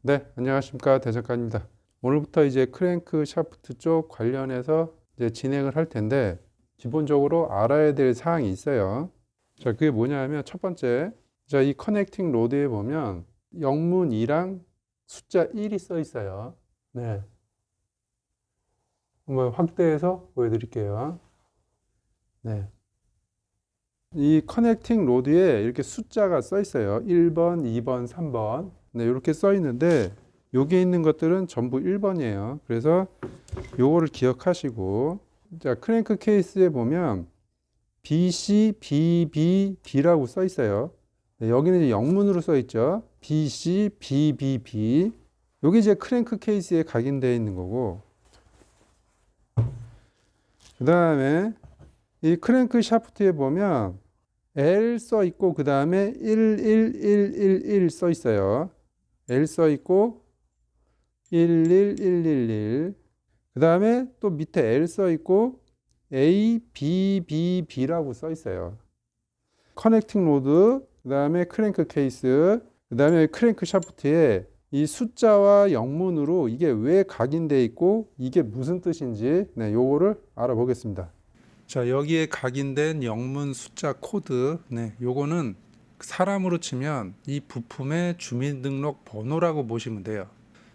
네, 안녕하십니까. 대작가입니다. 오늘부터 이제 크랭크 샤프트 쪽 관련해서 이제 진행을 할 텐데, 기본적으로 알아야 될 사항이 있어요. 자, 그게 뭐냐면, 첫 번째, 자, 이 커넥팅 로드에 보면 영문 2랑 숫자 1이 써 있어요. 네. 한번 확대해서 보여드릴게요. 네. 이 커넥팅 로드에 이렇게 숫자가 써 있어요. 1번, 2번, 3번. 네, 이렇게 써 있는데, 여기 있는 것들은 전부 1번이에요. 그래서 요거를 기억하시고, 자, 크랭크 케이스에 보면 BC, BB, B라고 써 있어요. 네, 여기는 이제 영문으로 써 있죠. BC, BBB. 여기 이제 크랭크 케이스에 각인되어 있는 거고, 그 다음에 이 크랭크 샤프트에 보면 L 써 있고, 그 다음에 11111 써 있어요. L 써 있고, 11111. 그 다음에 또 밑에 L 써 있고, A, B, B, B라고 써 있어요. 커넥팅 로드, 그 다음에 크랭크 케이스, 그 다음에 크랭크 샤프트에 이 숫자와 영문으로 이게 왜 각인되어 있고, 이게 무슨 뜻인지, 네, 요거를 알아보겠습니다. 자, 여기에 각인된 영문 숫자 코드, 네, 요거는 사람으로 치면 이 부품의 주민등록 번호라고 보시면 돼요.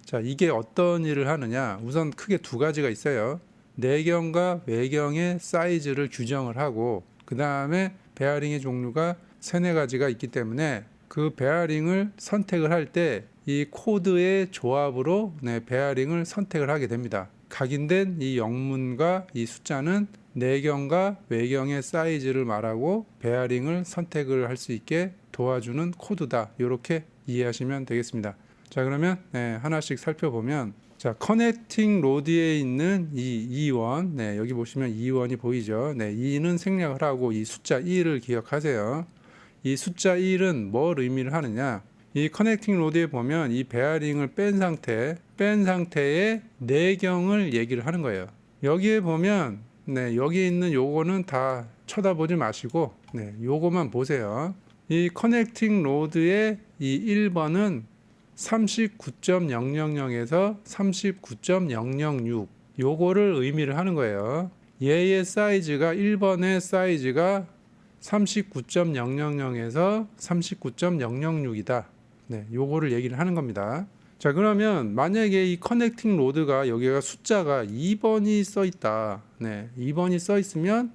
자, 이게 어떤 일을 하느냐? 우선 크게 두 가지가 있어요. 내경과 외경의 사이즈를 규정을 하고, 그 다음에 베어링의 종류가 세네 가지가 있기 때문에 그 베어링을 선택을 할 때 이 코드의 조합으로 베어링을 선택을 하게 됩니다. 각인된 이 영문과 이 숫자는 내경과 외경의 사이즈를 말하고 베어링을 선택을 할 수 있게 도와주는 코드다. 이렇게 이해하시면 되겠습니다. 자, 그러면 하나씩 살펴보면, 자, 커넥팅 로드에 있는 이 2원, 여기 보시면 2원이 보이죠. 2는 생략을 하고 이 숫자 1을 기억하세요. 이 숫자 1은 뭘 의미를 하느냐? 이 커넥팅 로드에 보면 이 베어링을 뺀 상태의 내경을 얘기를 하는 거예요. 여기에 보면 여기 있는 요거는 다 쳐다보지 마시고 요거만 보세요. 이 커넥팅 로드의 이 1번은 39.000에서 39.006 요거를 의미를 하는 거예요. 얘의 사이즈가 1번의 사이즈가 39.000에서 39.006이다. 요거를 얘기를 하는 겁니다. 자, 그러면 만약에 이 커넥팅 로드가 여기가 숫자가 2번이 써 있다. 2번이 써 있으면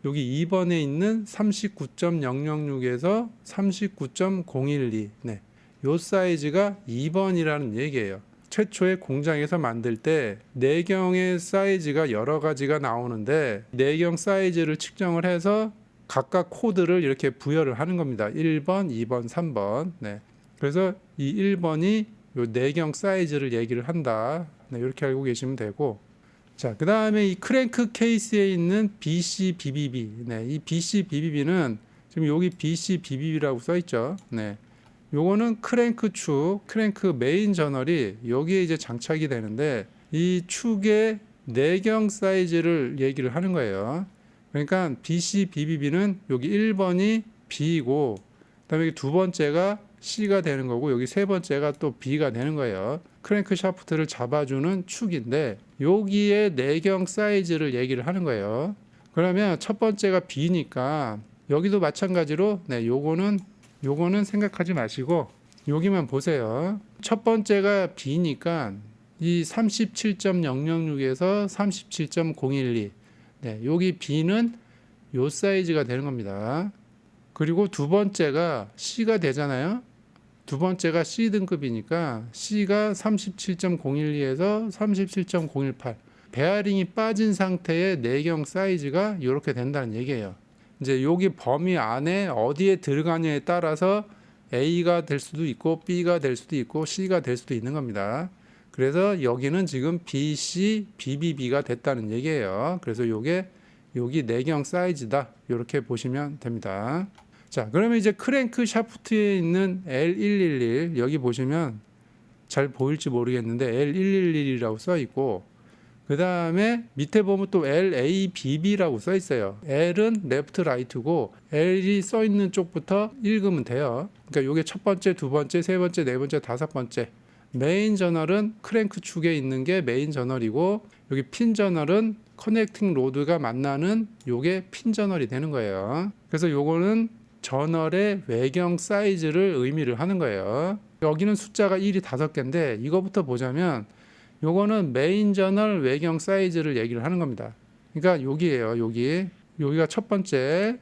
여기 2번에 있는 39.006에서 39.012. 요 사이즈가 2번이라는 얘기예요. 최초에 공장에서 만들 때 내경의 사이즈가 여러 가지가 나오는데 내경 사이즈를 측정을 해서 각각 코드를 이렇게 부여를 하는 겁니다. 1번, 2번, 3번. 그래서 이 1번이 요 내경 사이즈를 얘기를 한다. 이렇게 알고 계시면 되고, 자, 그 다음에 이 크랭크 케이스에 있는 BC, BBB. 이 BC, BBB는 지금 여기 BC, BBB라고 써 있죠. 요거는 크랭크 축, 크랭크 메인 저널이 여기에 이제 장착이 되는데 이 축의 내경 사이즈를 얘기를 하는 거예요. 그러니까 BC, BBB는 여기 1번이 B이고, 그다음에 두 번째가 C가 되는 거고, 여기 세 번째가 또 B가 되는 거예요. 크랭크 샤프트를 잡아주는 축인데 여기에 내경 사이즈를 얘기를 하는 거예요. 그러면 첫 번째가 B니까 여기도 마찬가지로 요거는 생각하지 마시고 여기만 보세요. 첫 번째가 B니까 이 37.006에서 37.012 여기 B는 요 사이즈가 되는 겁니다. 그리고 두 번째가 C가 되잖아요. 두 번째가 C 등급이니까 C가 37.012에서 37.018 베어링이 빠진 상태의 내경 사이즈가 이렇게 된다는 얘기예요. 이제 여기 범위 안에 어디에 들어가냐에 따라서 A가 될 수도 있고 B가 될 수도 있고 C가 될 수도 있는 겁니다. 그래서 여기는 지금 BC, BBB가 됐다는 얘기예요. 그래서 요게 여기 내경 사이즈다. 이렇게 보시면 됩니다. 자, 그러면 이제 크랭크 샤프트에 있는 L111 여기 보시면 잘 보일지 모르겠는데 L111이라고 써 있고, 그 다음에 밑에 보면 또 LABB라고 써 있어요. L은 레프트 라이트고 L이 써 있는 쪽부터 읽으면 돼요. 그러니까 이게 첫 번째, 두 번째, 세 번째, 네 번째, 다섯 번째. 메인 저널은 크랭크 축에 있는 게 메인 저널이고 여기 핀 저널은 커넥팅 로드가 만나는 요게 핀 저널이 되는 거예요. 그래서 요거는 저널의 외경 사이즈를 의미를 하는 거예요. 여기는 숫자가 1이 5개인데 이거부터 보자면 요거는 메인 저널 외경 사이즈를 얘기를 하는 겁니다. 그러니까 여기예요. 여기가 첫 번째,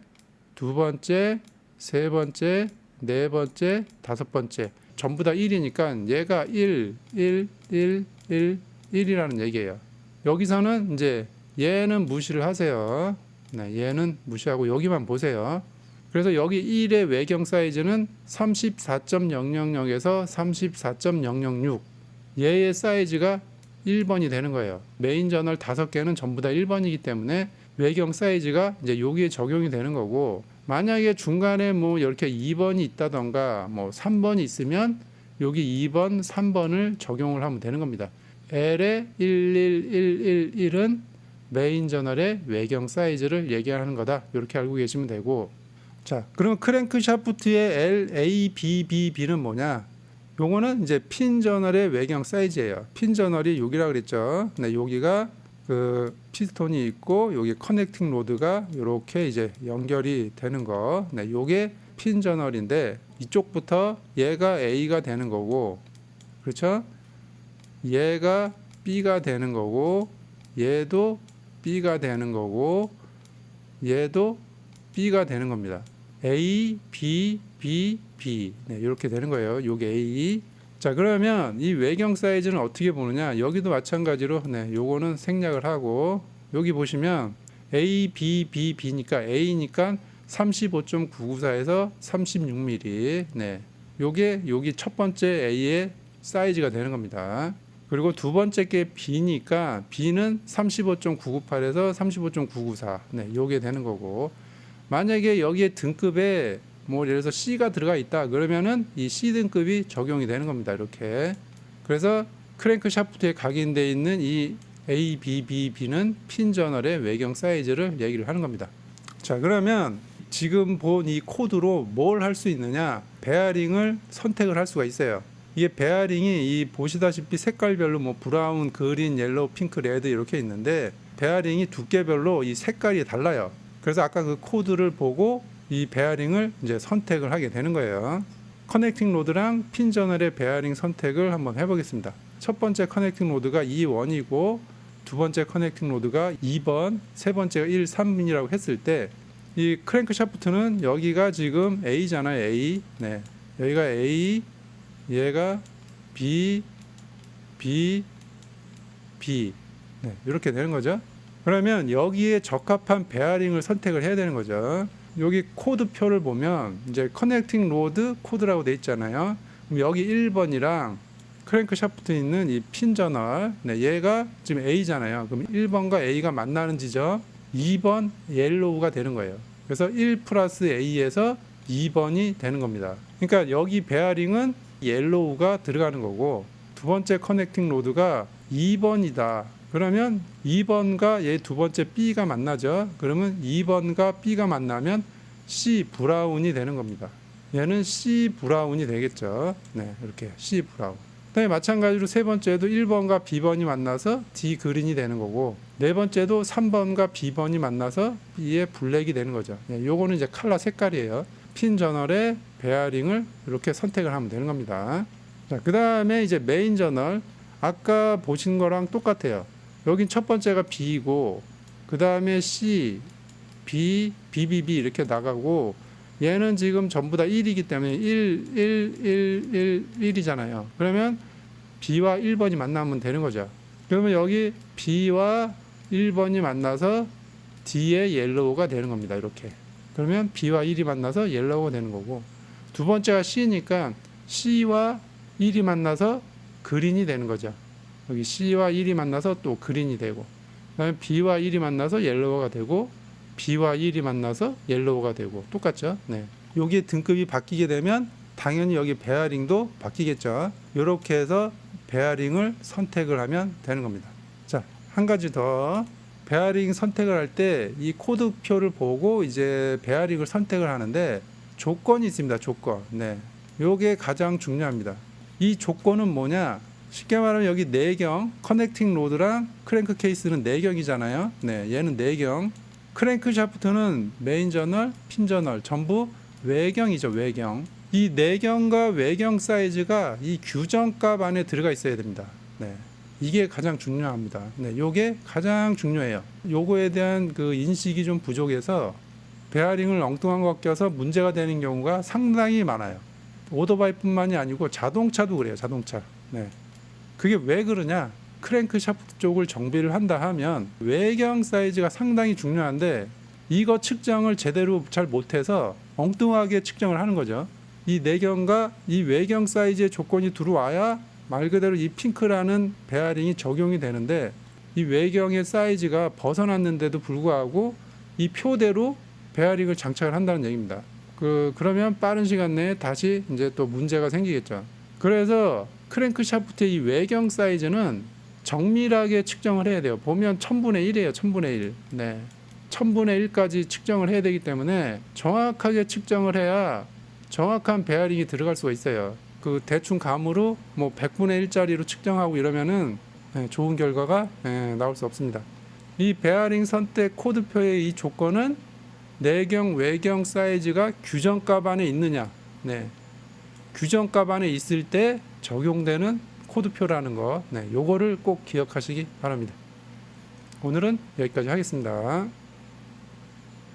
두 번째, 세 번째, 네 번째, 다섯 번째 전부 다 1이니까 얘가 1, 1, 1, 1, 1이라는 얘기예요. 여기서는 이제 얘는 무시를 하세요. 네, 얘는 무시하고 여기만 보세요. 그래서 여기 1의 외경 사이즈는 34.000에서 34.006 얘의 사이즈가 1번이 되는 거예요. 메인 저널 5개는 전부 다 1번이기 때문에 외경 사이즈가 이제 여기에 적용이 되는 거고 만약에 중간에 뭐 이렇게 2번이 있다던가 뭐 3번이 있으면 여기 2번, 3번을 적용을 하면 되는 겁니다. L의 11111은 메인 저널의 외경 사이즈를 얘기하는 거다. 이렇게 알고 계시면 되고 자, 그러면 크랭크 샤프트의 LABBB는 뭐냐? 요거는 이제 핀 저널의 외경 사이즈예요. 핀 저널이 여기라 그랬죠. 네, 여기가 그 피스톤이 있고 여기 커넥팅 로드가 이렇게 이제 연결이 되는 거. 네, 요게 핀 저널인데 이쪽부터 얘가 A가 되는 거고, 그렇죠? 얘가 B가 되는 거고, 얘도 B가 되는 거고, 얘도 B가 되는 겁니다. A, B, B, B. 네, 이렇게 되는 거예요. 요게 A. 자, 그러면 이 외경 사이즈는 어떻게 보느냐? 여기도 마찬가지로 네, 요거는 생략을 하고 여기 보시면 A, B, B, B니까 A니까 35.994에서 36mm. 네. 요게 여기 첫 번째 A의 사이즈가 되는 겁니다. 그리고 두 번째 게 B니까 B는 35.998에서 35.994. 네, 요게 되는 거고. 만약에 여기에 등급에 뭐 예를 들어서 C가 들어가 있다 그러면은 이 C 등급이 적용이 되는 겁니다. 이렇게. 그래서 크랭크 샤프트에 각인되어 있는 이 ABBB는 핀 저널의 외경 사이즈를 얘기를 하는 겁니다. 자, 그러면 지금 본 이 코드로 뭘 할 수 있느냐? 베어링을 선택을 할 수가 있어요. 이게 베어링이 이 보시다시피 색깔별로 뭐 브라운, 그린, 옐로우, 핑크, 레드 이렇게 있는데 베어링이 두께별로 이 색깔이 달라요. 그래서 아까 그 코드를 보고 이 베어링을 이제 선택을 하게 되는 거예요. 커넥팅 로드랑 핀 저널의 베어링 선택을 한번 해보겠습니다. 첫 번째 커넥팅 로드가 2번이고 두 번째 커넥팅 로드가 2번, 세 번째가 1, 3이라고 했을 때 이 크랭크 샤프트는 여기가 지금 A잖아요. A. 네. 여기가 A, 얘가 B, B, B. 네. 이렇게 되는 거죠. 그러면 여기에 적합한 베어링을 선택을 해야 되는 거죠. 여기 코드표를 보면 이제 커넥팅 로드 코드라고 돼 있잖아요. 그럼 여기 1번이랑 크랭크 샤프트에 있는 이 핀 저널, 네, 얘가 지금 A잖아요. 그럼 1번과 A가 만나는 지점 2번 옐로우가 되는 거예요. 그래서 1 플러스 A에서 2번이 되는 겁니다. 그러니까 여기 베어링은 옐로우가 들어가는 거고 두 번째 커넥팅 로드가 2번이다. 그러면 2번과 얘 두 번째 B가 만나죠. 그러면 2번과 B가 만나면 C 브라운이 되는 겁니다. 얘는 C 브라운이 되겠죠. 네, 이렇게 C 브라운. 그다음에 마찬가지로 세 번째도 1번과 B번이 만나서 D 그린이 되는 거고 네 번째도 3번과 B번이 만나서 B의 블랙이 되는 거죠. 네, 요거는 이제 컬러 색깔이에요. 핀 저널의 베어링을 이렇게 선택을 하면 되는 겁니다. 자, 그다음에 이제 메인 저널 아까 보신 거랑 똑같아요. 여긴 첫 번째가 B이고 그 다음에 C, B, BBB 이렇게 나가고 얘는 지금 전부 다 1이기 때문에 1, 1, 1, 1, 1이잖아요. 그러면 B와 1번이 만나면 되는 거죠. 그러면 여기 B와 1번이 만나서 D의 옐로우가 되는 겁니다. 이렇게. 그러면 B와 1이 만나서 옐로우가 되는 거고 두 번째가 C니까 C와 1이 만나서 그린이 되는 거죠. 여기 C와 1이 만나서 또 그린이 되고 그다음에 B와 1이 만나서 옐로우가 되고 B와 1이 만나서 옐로우가 되고 똑같죠. 네. 여기에 등급이 바뀌게 되면 당연히 여기 베어링도 바뀌겠죠. 이렇게 해서 베어링을 선택을 하면 되는 겁니다. 자, 한 가지 더 베어링 선택을 할 때 이 코드표를 보고 이제 베어링을 선택을 하는데 조건이 있습니다. 조건. 네. 요게 가장 중요합니다. 이 조건은 뭐냐? 쉽게 말하면 여기 내경, 커넥팅 로드랑 크랭크 케이스는 내경이잖아요. 네, 얘는 내경. 크랭크 샤프트는 메인 저널, 핀 저널 전부 외경이죠, 외경. 이 내경과 외경 사이즈가 이 규정값 안에 들어가 있어야 됩니다. 네. 이게 가장 중요합니다. 네, 요게 가장 중요해요. 요거에 대한 그 인식이 좀 부족해서 베어링을 엉뚱한 거 껴서 문제가 되는 경우가 상당히 많아요. 오토바이뿐만이 아니고 자동차도 그래요. 자동차. 네. 그게 왜 그러냐? 크랭크 샤프트 쪽을 정비를 한다 하면 외경 사이즈가 상당히 중요한데 이거 측정을 제대로 잘 못해서 엉뚱하게 측정을 하는 거죠. 이 내경과 이 외경 사이즈의 조건이 들어와야 말 그대로 이 핑크라는 베어링이 적용이 되는데 이 외경의 사이즈가 벗어났는데도 불구하고 이 표대로 베어링을 장착을 한다는 얘기입니다. 그러면 빠른 시간 내에 다시 이제 또 문제가 생기겠죠. 그래서 크랭크 샤프트의 이 외경 사이즈는 정밀하게 측정을 해야 돼요. 보면 1000분의 1이에요. 1000분의 1. 네. 1000분의 1까지 측정을 해야 되기 때문에 정확하게 측정을 해야 정확한 베어링이 들어갈 수가 있어요. 그 대충 감으로 뭐 100분의 1짜리로 측정하고 이러면은 좋은 결과가 나올 수 없습니다. 이 베어링 선택 코드표의 이 조건은 내경, 외경 사이즈가 규정값 안에 있느냐. 네. 규정값 안에 있을 때 적용되는 코드표라는 거. 네. 요거를 꼭 기억하시기 바랍니다. 오늘은 여기까지 하겠습니다.